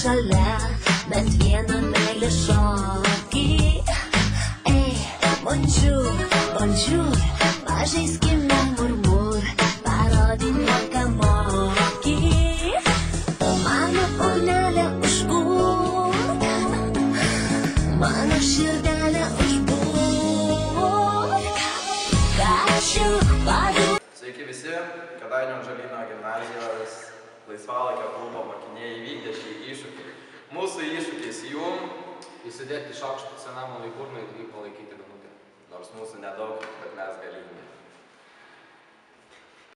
Bet vieną meilę šokį. Bonjour, bonjour, pažaiskime murmur, parodinio, ką moki. Mano kūnelę užbūk, mano širdelę užbūk. Kačiuk, paduk. Sveiki visi, Kėdainių Ąžuolyno gimnazijos laisvalaikio klubo mokiniai įvykdė šį iššūkį. Mūsų iššūkis jum įsidėti šaukštą senam vaikurnui ir jį palaikyti minutę. Nors mūsų nedaug, bet mes galime.